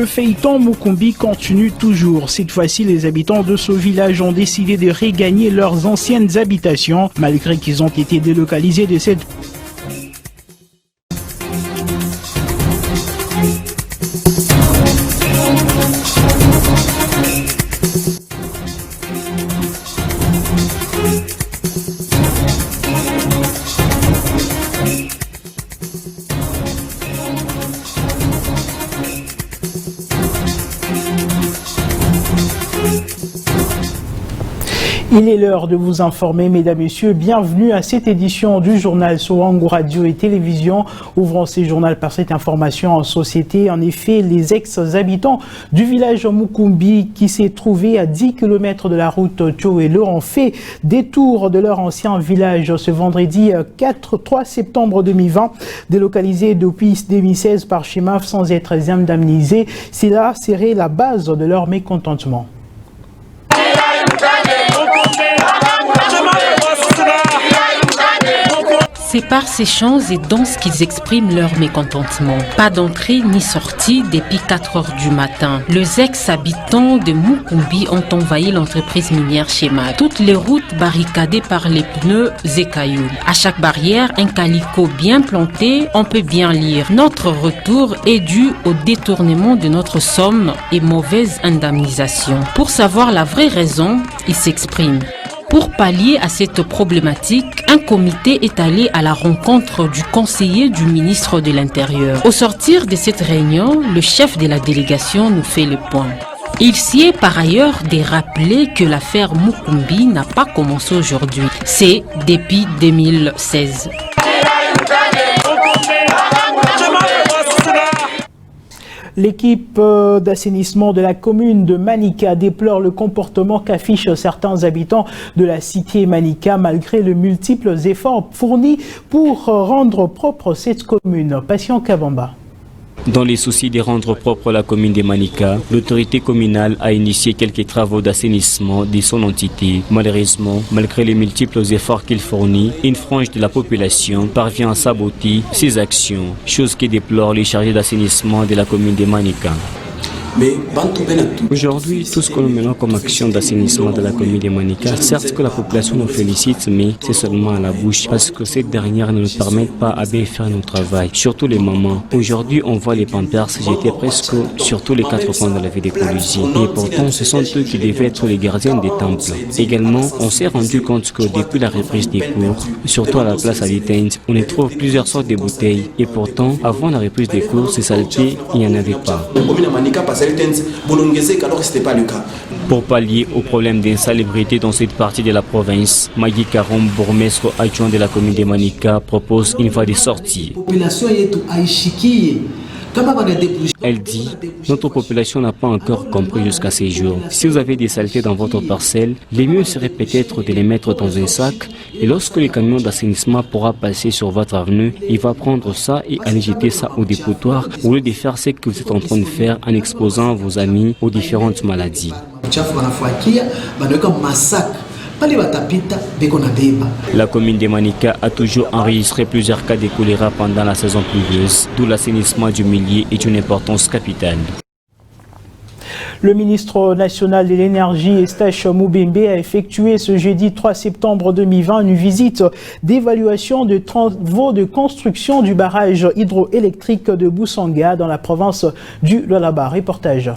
Le feuilleton Mukumbi continue toujours. Cette fois-ci, les habitants de ce village ont décidé de regagner leurs anciennes habitations, malgré qu'ils ont été délocalisés de cette... Il est l'heure de vous informer, mesdames, messieurs. Bienvenue à cette édition du journal Sowango Radio et Télévision. Ouvrons ce journal par cette information en société. En effet, les ex-habitants du village Mukumbi qui s'est trouvé à 10 km de la route Tchouelo ont fait détour de leur ancien village ce vendredi 3 septembre 2020, délocalisé depuis 2016 par Chemaf sans être indemnisé. Cela serait la base de leur mécontentement. C'est par ces chants et danses qu'ils expriment leur mécontentement. Pas d'entrée ni sortie depuis 4 heures du matin. Les ex-habitants de Mukumbi ont envahi l'entreprise minière Chema. Toutes les routes barricadées par les pneus et cailloux. À chaque barrière, un calicot bien planté, on peut bien lire. Notre retour est dû au détournement de notre somme et mauvaise indemnisation. Pour savoir la vraie raison, ils s'expriment. Pour pallier à cette problématique, un comité est allé à la rencontre du conseiller du ministre de l'Intérieur. Au sortir de cette réunion, le chef de la délégation nous fait le point. Il s'y est par ailleurs de rappeler que l'affaire Mukumbi n'a pas commencé aujourd'hui. C'est depuis 2016. L'équipe d'assainissement de la commune de Manika déplore le comportement qu'affichent certains habitants de la cité Manika malgré les multiples efforts fournis pour rendre propre cette commune. Patient Kabamba. Dans les soucis de rendre propre la commune de Manika, l'autorité communale a initié quelques travaux d'assainissement de son entité. Malheureusement, malgré les multiples efforts qu'il fournit, une frange de la population parvient à saboter ses actions, chose que déplorent les chargés d'assainissement de la commune de Manika. Aujourd'hui, tout ce que nous menons comme action d'assainissement de la commune de Manika, certes que la population nous félicite, mais c'est seulement à la bouche, parce que cette dernière ne nous permet pas à bien faire notre travail, surtout les mamans. Aujourd'hui, on voit les pampers jetés presque sur tous les 4 coins de la ville de Colosie. Et pourtant, ce sont eux qui devaient être les gardiens des temples. Également, on s'est rendu compte que depuis la reprise des cours, surtout à la place Alitens, on y trouve plusieurs sortes de bouteilles. Et pourtant, avant la reprise des cours, ces saletés, il n'y en avait pas. Pour pallier au problème d'insalubrité dans cette partie de la province, Magui Karom, bourgmestre adjoint de la commune de Manika, propose une voie de sortie. Elle dit, notre population n'a pas encore compris jusqu'à ces jours. Si vous avez des saletés dans votre parcelle, le mieux serait peut-être de les mettre dans un sac et lorsque le camion d'assainissement pourra passer sur votre avenue, il va prendre ça et aller jeter ça au dépotoir au lieu de faire ce que vous êtes en train de faire en exposant vos amis aux différentes maladies. La commune de Manika a toujours enregistré plusieurs cas de choléra pendant la saison pluvieuse, d'où l'assainissement du milieu est une importance capitale. Le ministre national de l'énergie, Eustache Mubembe, a effectué ce jeudi 3 septembre 2020 une visite d'évaluation de travaux de construction du barrage hydroélectrique de Boussanga dans la province du Lualaba. Reportage.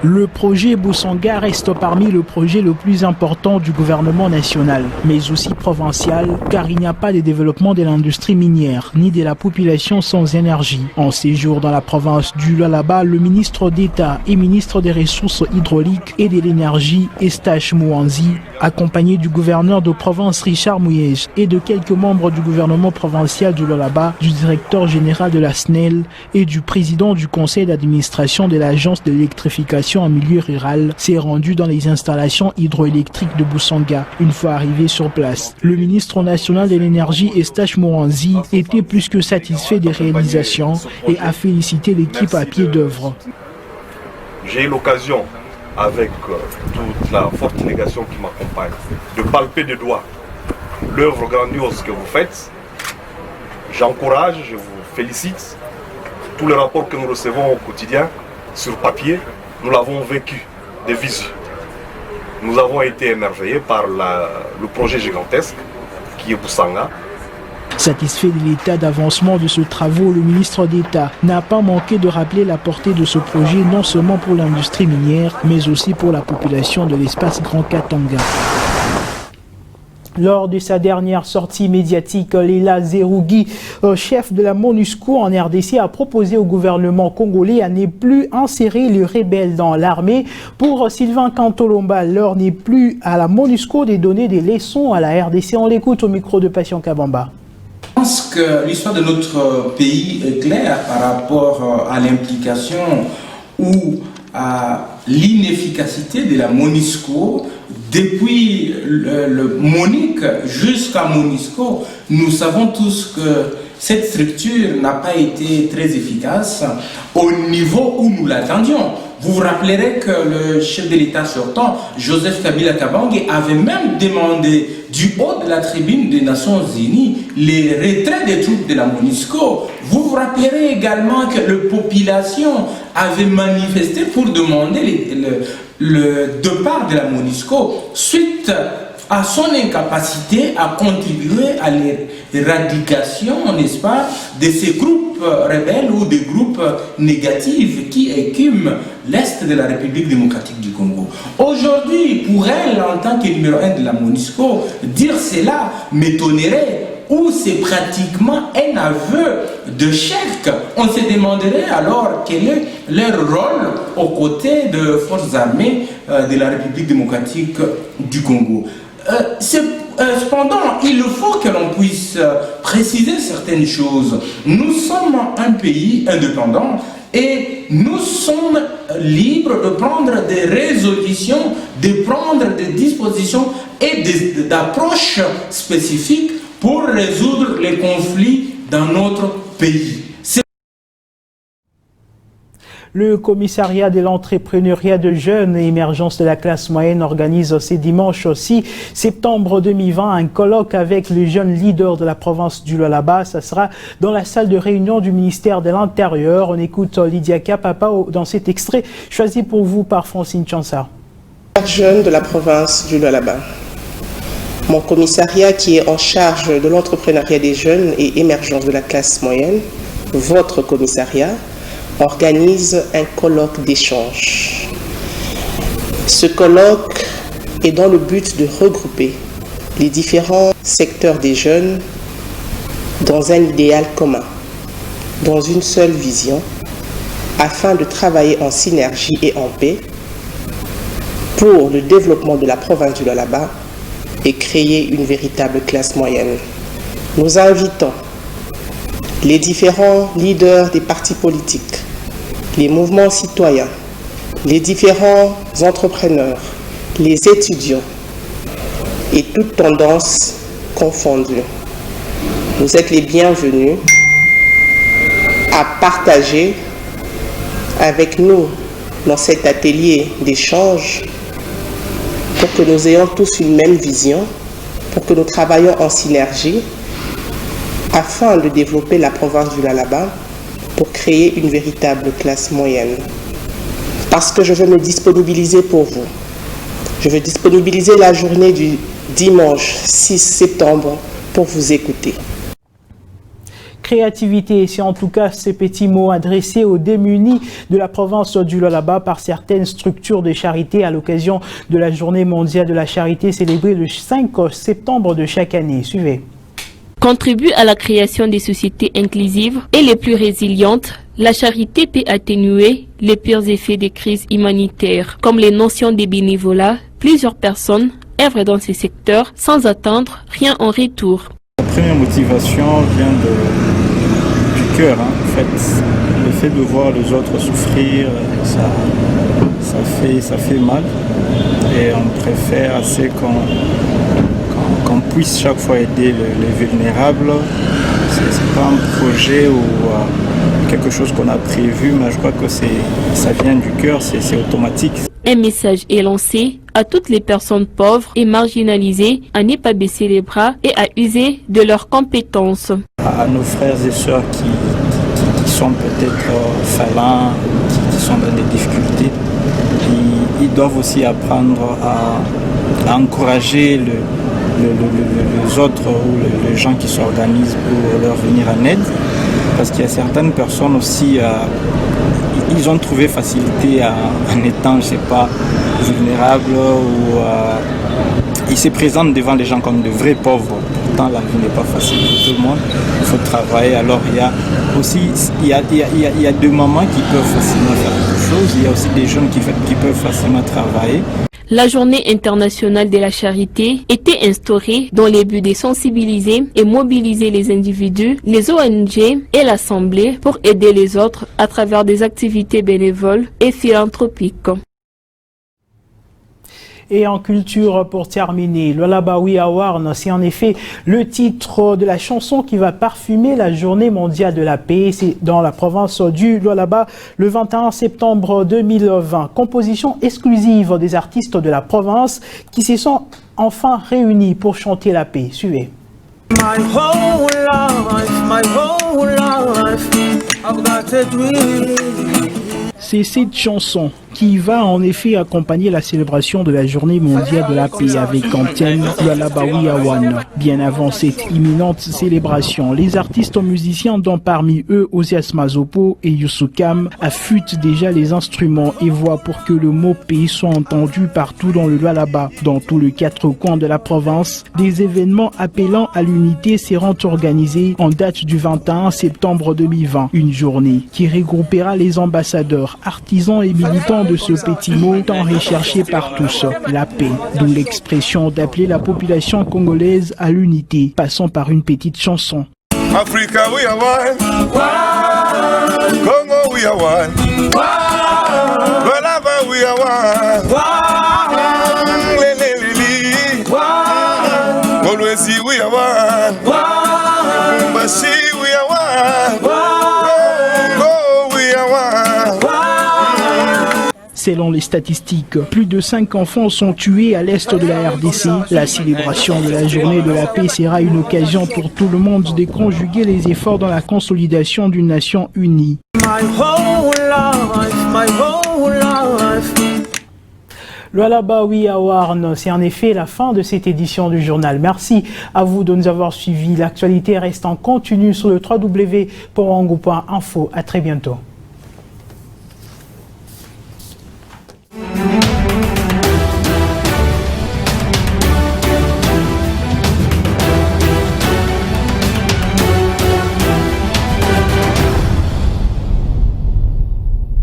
Le projet Boussanga reste parmi le projet le plus important du gouvernement national, mais aussi provincial, car il n'y a pas de développement de l'industrie minière, ni de la population sans énergie. En séjour dans la province du Lualaba, le ministre d'État et ministre des Ressources hydrauliques et de l'énergie, Eustache Mouanzi, accompagné du gouverneur de province Richard Mouyej et de quelques membres du gouvernement provincial du Lualaba, du directeur général de la SNEL et du président du conseil d'administration de l'agence de l'électrification en milieu rural, s'est rendu dans les installations hydroélectriques de Boussanga. Une fois arrivé sur place, le ministre national de l'énergie Eustache Mouanzi était plus que satisfait des réalisations et a félicité l'équipe à pied d'œuvre. J'ai eu l'occasion, avec toute la forte délégation qui m'accompagne, de palper de doigts l'œuvre grandiose que vous faites. J'encourage, je vous félicite. Tous les rapports que nous recevons au quotidien sur papier, nous l'avons vécu de visu. Nous avons été émerveillés par le projet gigantesque qui est Boussanga. Satisfait de l'état d'avancement de ce travaux, le ministre d'État n'a pas manqué de rappeler la portée de ce projet non seulement pour l'industrie minière, mais aussi pour la population de l'espace Grand Katanga. Lors de sa dernière sortie médiatique, Leila Zerougui, chef de la MONUSCO en RDC, a proposé au gouvernement congolais à ne plus insérer les rebelles dans l'armée. Pour Sylvain Kantolomba, l'heure n'est plus à la MONUSCO de donner des leçons à la RDC. On l'écoute au micro de Patient Kabamba. Je pense que l'histoire de notre pays est claire par rapport à l'implication ou à l'inefficacité de la MONUSCO. Depuis le MONUC jusqu'à MONUSCO, nous savons tous que cette structure n'a pas été très efficace au niveau où nous l'attendions. Vous vous rappellerez que le chef de l'État sortant, Joseph Kabila Kabange, avait même demandé du haut de la tribune des Nations Unies les retraits des troupes de la MONUSCO. Vous vous rappellerez également que la population avait manifesté pour demander le départ de la MONUSCO suite à son incapacité à contribuer à l'éradication, n'est-ce pas, de ces groupes rebelles ou des groupes négatifs qui écument l'Est de la République démocratique du Congo. Aujourd'hui, pour elle, en tant que numéro 1 de la MONUSCO, dire cela m'étonnerait, ou c'est pratiquement un aveu de chèque. On se demanderait alors quel est leur rôle aux côtés de forces armées de la République démocratique du Congo. Cependant, il faut que l'on puisse préciser certaines choses. Nous sommes un pays indépendant et nous sommes libres de prendre des résolutions, de prendre des dispositions et d'approches spécifiques pour résoudre les conflits dans notre pays. Le commissariat de l'entrepreneuriat de jeunes et émergence de la classe moyenne organise ce dimanche 6 septembre 2020 un colloque avec les jeunes leaders de la province du Lualaba. Ça sera dans la salle de réunion du ministère de l'Intérieur. On écoute Lydia Kapapa dans cet extrait choisi pour vous par Francine Chansar. Jeunes de la province du Lualaba. Mon commissariat qui est en charge de l'entrepreneuriat des jeunes et émergence de la classe moyenne, votre commissariat, organise un colloque d'échange. Ce colloque est dans le but de regrouper les différents secteurs des jeunes dans un idéal commun, dans une seule vision, afin de travailler en synergie et en paix pour le développement de la province du Lualaba et créer une véritable classe moyenne. Nous invitons les différents leaders des partis politiques, les mouvements citoyens, les différents entrepreneurs, les étudiants et toutes tendances confondues. Vous êtes les bienvenus à partager avec nous dans cet atelier d'échange pour que nous ayons tous une même vision, pour que nous travaillions en synergie afin de développer la province du Lualaba pour créer une véritable classe moyenne. Parce que je veux me disponibiliser pour vous. Je veux disponibiliser la journée du dimanche 6 septembre pour vous écouter. Créativité, c'est en tout cas ces petits mots adressés aux démunis de la province du Lualaba par certaines structures de charité à l'occasion de la Journée mondiale de la charité célébrée le 5 septembre de chaque année. Suivez. Contribue à la création des sociétés inclusives et les plus résilientes, la charité peut atténuer les pires effets des crises humanitaires. Comme les notions des bénévolats, plusieurs personnes œuvrent dans ces secteurs sans attendre rien en retour. La première motivation vient du cœur. En fait, le fait de voir les autres souffrir, ça fait mal. Et on préfère assez qu'on puisse chaque fois aider les vulnérables. C'est pas un projet ou quelque chose qu'on a prévu, mais je crois que ça vient du cœur, c'est automatique. Un message est lancé à toutes les personnes pauvres et marginalisées à ne pas baisser les bras et à user de leurs compétences. À nos frères et sœurs qui sont peut-être failants, qui sont dans des difficultés. Ils doivent aussi apprendre à encourager les autres ou les gens qui s'organisent pour leur venir en aide. Parce qu'il y a certaines personnes aussi, ils ont trouvé facilité en étant, je sais pas, vulnérables ou ils se présentent devant les gens comme de vrais pauvres. Pourtant, la vie n'est pas facile pour tout le monde. Il faut travailler. Alors, il y a aussi, il y a des mamans qui peuvent facilement faire quelque chose. Il y a aussi des jeunes qui peuvent facilement travailler. La journée internationale de la charité était instaurée dans le but de sensibiliser et mobiliser les individus, les ONG et l'Assemblée pour aider les autres à travers des activités bénévoles et philanthropiques. Et en culture, pour terminer, Lualaba Wi Awarn, c'est en effet le titre de la chanson qui va parfumer la journée mondiale de la paix. C'est dans la province du Lualaba le 21 septembre 2020. Composition exclusive des artistes de la province qui se sont enfin réunis pour chanter la paix. Suivez. My whole life, I've got a dream. C'est cette chanson qui va en effet accompagner la célébration de la journée mondiale de la paix avec en thème Lualaba Wi Awarn. Bien avant cette imminente célébration, les artistes musiciens dont parmi eux Osias Mazopo et Youssoukam affûtent déjà les instruments et voix pour que le mot paix soit entendu partout dans le Lualaba. Dans tous les 4 coins de la province, des événements appelant à l'unité seront organisés en date du 21 septembre 2020. Une journée qui regroupera les ambassadeurs, artisans et militants de ce petit mot tant recherché par tous, la paix, d'où l'expression d'appeler la population congolaise à l'unité, passant par une petite chanson. Africa we are one, Congo we are one, Lualaba we are one, Lelelili, Kolwezi we are one, Mbashi we are one, Congo we are one. Selon les statistiques, plus de 5 enfants sont tués à l'est de la RDC. La célébration de la journée de la paix sera une occasion pour tout le monde de conjuguer les efforts dans la consolidation d'une nation unie. Lualaba Wi Awarn, c'est en effet la fin de cette édition du journal. Merci à vous de nous avoir suivis. L'actualité reste en continu sur le www.wangu.info. À très bientôt.